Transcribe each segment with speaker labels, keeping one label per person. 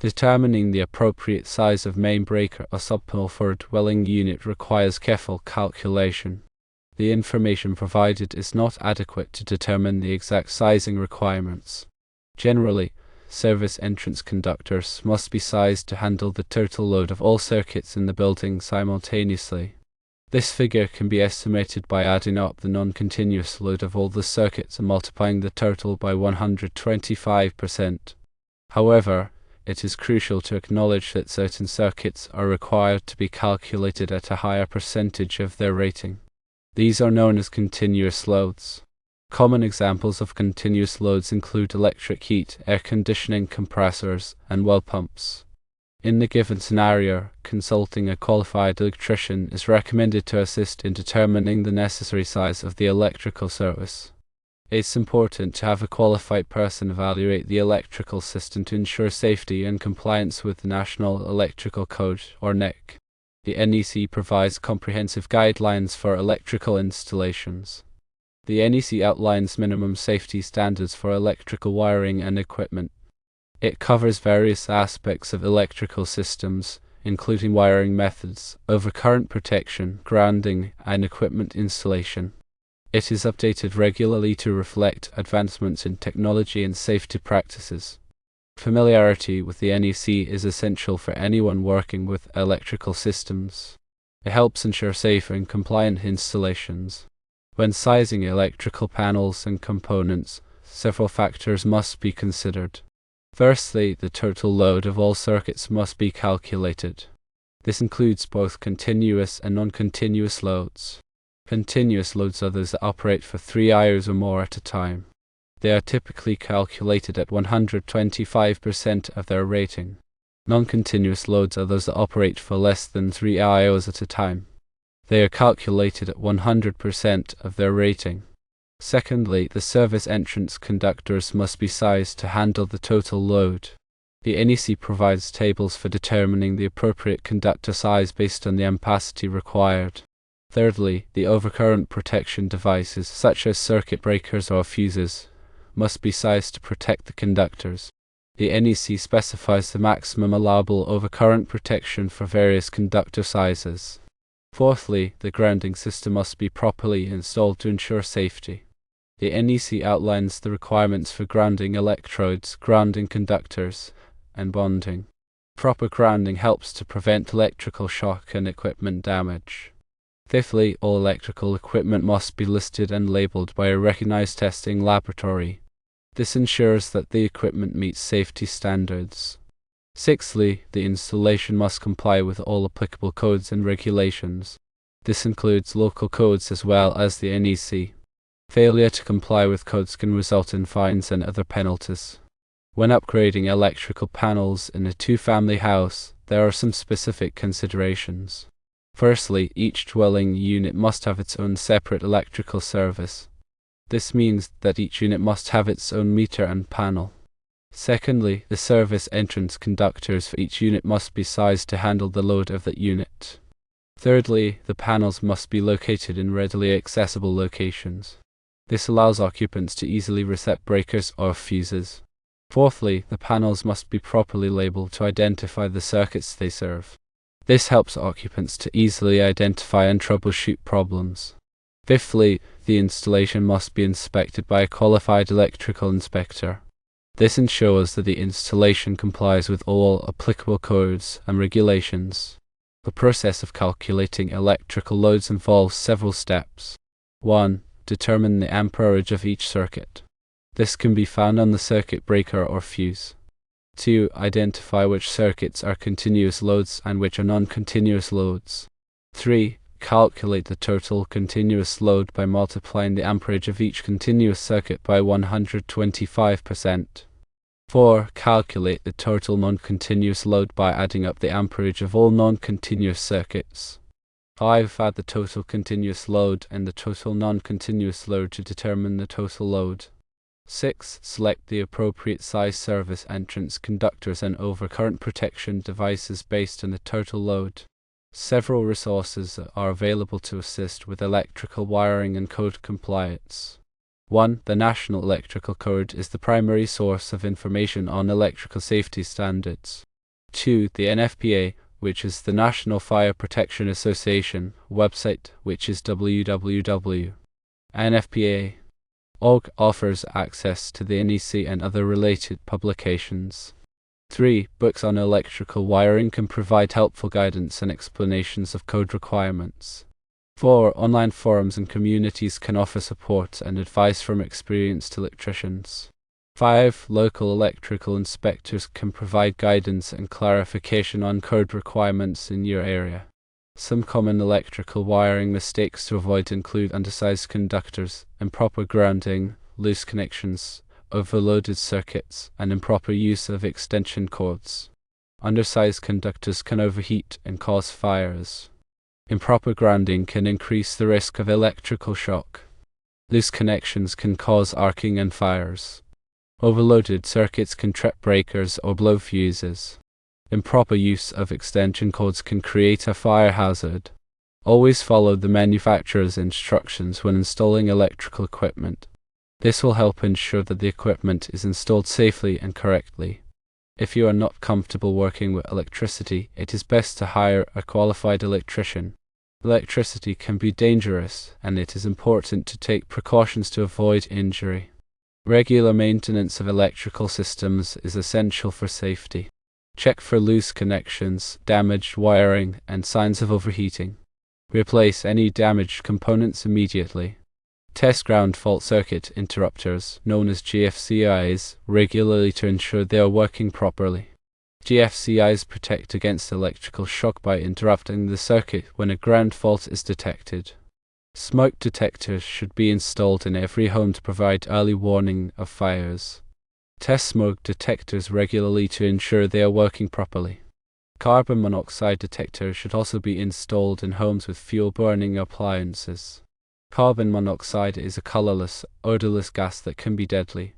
Speaker 1: Determining the appropriate size of main breaker or subpanel for a dwelling unit requires careful calculation. The information provided is not adequate to determine the exact sizing requirements. Generally, service entrance conductors must be sized to handle the total load of all circuits in the building simultaneously. This figure can be estimated by adding up the non-continuous load of all the circuits and multiplying the total by 125%. However, it is crucial to acknowledge that certain circuits are required to be calculated at a higher percentage of their rating. These are known as continuous loads. Common examples of continuous loads include electric heat, air conditioning compressors, and well pumps. In the given scenario, consulting a qualified electrician is recommended to assist in determining the necessary size of the electrical service. It's important to have a qualified person evaluate the electrical system to ensure safety and compliance with the National Electrical Code, or NEC. The NEC provides comprehensive guidelines for electrical installations. The NEC outlines minimum safety standards for electrical wiring and equipment. It covers various aspects of electrical systems, including wiring methods, overcurrent protection, grounding, and equipment installation. It is updated regularly to reflect advancements in technology and safety practices. Familiarity with the NEC is essential for anyone working with electrical systems. It helps ensure safe and compliant installations. When sizing electrical panels and components, several factors must be considered. Firstly, the total load of all circuits must be calculated. This includes both continuous and non-continuous loads. Continuous loads are those that operate for 3 hours or more at a time. They are typically calculated at 125% of their rating. Non-continuous loads are those that operate for less than 3 hours at a time. They are calculated at 100% of their rating. Secondly, the service entrance conductors must be sized to handle the total load. The NEC provides tables for determining the appropriate conductor size based on the ampacity required. Thirdly, the overcurrent protection devices, such as circuit breakers or fuses, must be sized to protect the conductors. The NEC specifies the maximum allowable overcurrent protection for various conductor sizes. Fourthly, the grounding system must be properly installed to ensure safety. The NEC outlines the requirements for grounding electrodes, grounding conductors, and bonding. Proper grounding helps to prevent electrical shock and equipment damage. Fifthly, all electrical equipment must be listed and labeled by a recognized testing laboratory. This ensures that the equipment meets safety standards. Sixthly, the installation must comply with all applicable codes and regulations. This includes local codes as well as the NEC. Failure to comply with codes can result in fines and other penalties. When upgrading electrical panels in a two-family house, there are some specific considerations. Firstly, each dwelling unit must have its own separate electrical service. This means that each unit must have its own meter and panel. Secondly, the service entrance conductors for each unit must be sized to handle the load of that unit. Thirdly, the panels must be located in readily accessible locations. This allows occupants to easily reset breakers or fuses. Fourthly, the panels must be properly labeled to identify the circuits they serve. This helps occupants to easily identify and troubleshoot problems. Fifthly, the installation must be inspected by a qualified electrical inspector. This ensures that the installation complies with all applicable codes and regulations. The process of calculating electrical loads involves several steps. 1. Determine the amperage of each circuit. This can be found on the circuit breaker or fuse. 2. Identify which circuits are continuous loads and which are non-continuous loads. 3. Calculate the total continuous load by multiplying the amperage of each continuous circuit by 125%. 4. Calculate the total non-continuous load by adding up the amperage of all non-continuous circuits. 5. Add the total continuous load and the total non-continuous load to determine the total load. 6. Select the appropriate size service entrance conductors and overcurrent protection devices based on the total load. Several resources are available to assist with electrical wiring and code compliance. 1. The National Electrical Code is the primary source of information on electrical safety standards. 2. The NFPA, which is the National Fire Protection Association website, which is www.nfpa.org, offers access to the NEC and other related publications. 3. Books on electrical wiring can provide helpful guidance and explanations of code requirements. 4. Online forums and communities can offer support and advice from experienced electricians. 5. Local electrical inspectors can provide guidance and clarification on code requirements in your area. Some common electrical wiring mistakes to avoid include undersized conductors, improper grounding, loose connections, overloaded circuits, and improper use of extension cords. Undersized conductors can overheat and cause fires. Improper grounding can increase the risk of electrical shock. Loose connections can cause arcing and fires. Overloaded circuits can trip breakers or blow fuses. Improper use of extension cords can create a fire hazard. Always follow the manufacturer's instructions when installing electrical equipment. This will help ensure that the equipment is installed safely and correctly. If you are not comfortable working with electricity, it is best to hire a qualified electrician. Electricity can be dangerous, and it is important to take precautions to avoid injury. Regular maintenance of electrical systems is essential for safety. Check for loose connections, damaged wiring, and signs of overheating. Replace any damaged components immediately. Test ground fault circuit interrupters, known as GFCIs, regularly to ensure they are working properly. GFCIs protect against electrical shock by interrupting the circuit when a ground fault is detected. Smoke detectors should be installed in every home to provide early warning of fires. Test smoke detectors regularly to ensure they are working properly. Carbon monoxide detectors should also be installed in homes with fuel-burning appliances. Carbon monoxide is a colorless, odorless gas that can be deadly.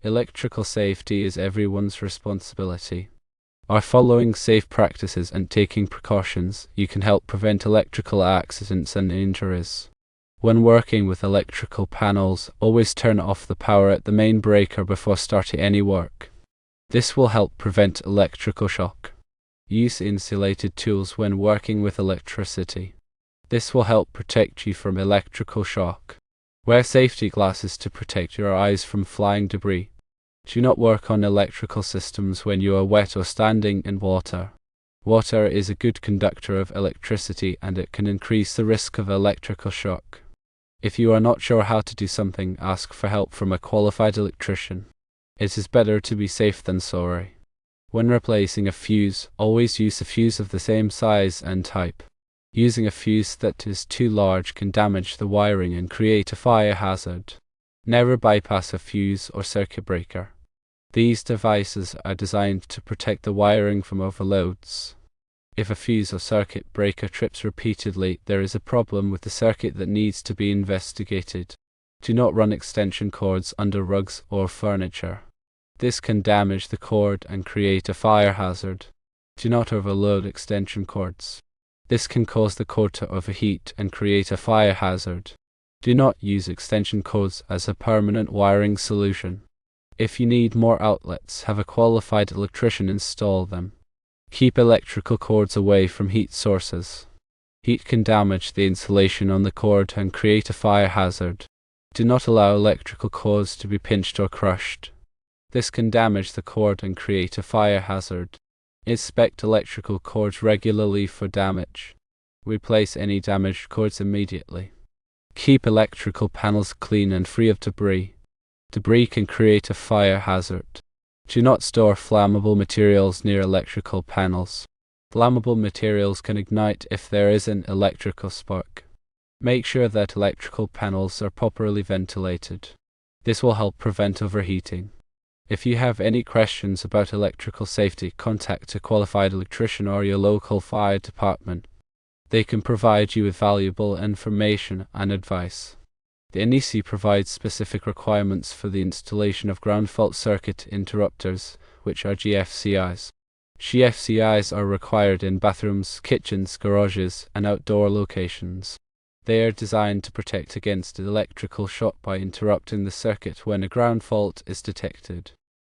Speaker 1: Electrical safety is everyone's responsibility. By following safe practices and taking precautions, you can help prevent electrical accidents and injuries. When working with electrical panels, always turn off the power at the main breaker before starting any work. This will help prevent electrical shock. Use insulated tools when working with electricity. This will help protect you from electrical shock. Wear safety glasses to protect your eyes from flying debris. Do not work on electrical systems when you are wet or standing in water. Water is a good conductor of electricity and it can increase the risk of electrical shock. If you are not sure how to do something, ask for help from a qualified electrician. It is better to be safe than sorry. When replacing a fuse, always use a fuse of the same size and type. Using a fuse that is too large can damage the wiring and create a fire hazard. Never bypass a fuse or circuit breaker. These devices are designed to protect the wiring from overloads. If a fuse or circuit breaker trips repeatedly, there is a problem with the circuit that needs to be investigated. Do not run extension cords under rugs or furniture. This can damage the cord and create a fire hazard. Do not overload extension cords. This can cause the cord to overheat and create a fire hazard. Do not use extension cords as a permanent wiring solution. If you need more outlets, have a qualified electrician install them. Keep electrical cords away from heat sources. Heat can damage the insulation on the cord and create a fire hazard. Do not allow electrical cords to be pinched or crushed. This can damage the cord and create a fire hazard. Inspect electrical cords regularly for damage. Replace any damaged cords immediately. Keep electrical panels clean and free of debris. Debris can create a fire hazard. Do not store flammable materials near electrical panels. Flammable materials can ignite if there is an electrical spark. Make sure that electrical panels are properly ventilated. This will help prevent overheating. If you have any questions about electrical safety, contact a qualified electrician or your local fire department. They can provide you with valuable information and advice. The NEC provides specific requirements for the installation of ground fault circuit interrupters, which are GFCIs. GFCIs are required in bathrooms, kitchens, garages, and outdoor locations. They are designed to protect against electrical shock by interrupting the circuit when a ground fault is detected.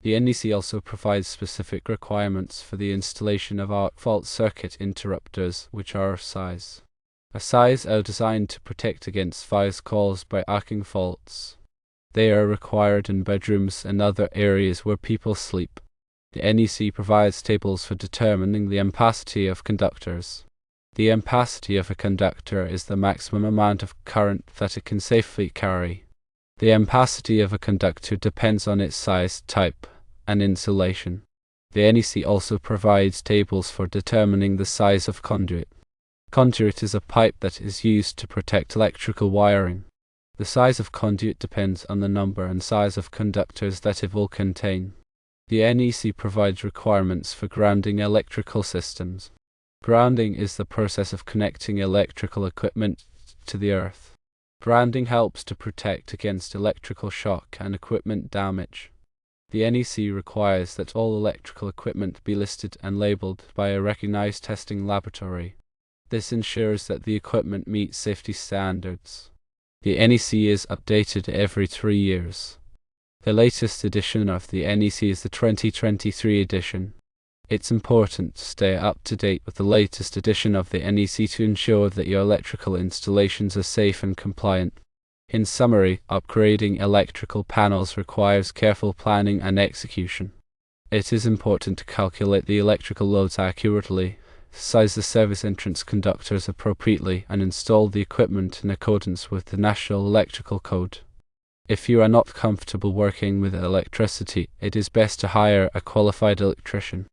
Speaker 1: The NEC also provides specific requirements for the installation of arc fault circuit interrupters, which are size. Size are designed to protect against fires caused by arcing faults. They are required in bedrooms and other areas where people sleep. The NEC provides tables for determining the ampacity of conductors. The ampacity of a conductor is the maximum amount of current that it can safely carry. The ampacity of a conductor depends on its size, type, and insulation. The NEC also provides tables for determining the size of conduit. Conduit is a pipe that is used to protect electrical wiring. The size of conduit depends on the number and size of conductors that it will contain. The NEC provides requirements for grounding electrical systems. Grounding is the process of connecting electrical equipment to the earth. Grounding helps to protect against electrical shock and equipment damage. The NEC requires that all electrical equipment be listed and labeled by a recognized testing laboratory. This ensures that the equipment meets safety standards. The NEC is updated every 3 years. The latest edition of the NEC is the 2023 edition. It's important to stay up to date with the latest edition of the NEC to ensure that your electrical installations are safe and compliant. In summary, upgrading electrical panels requires careful planning and execution. It is important to calculate the electrical loads accurately, size the service entrance conductors appropriately, and install the equipment in accordance with the National Electrical Code. If you are not comfortable working with electricity, it is best to hire a qualified electrician.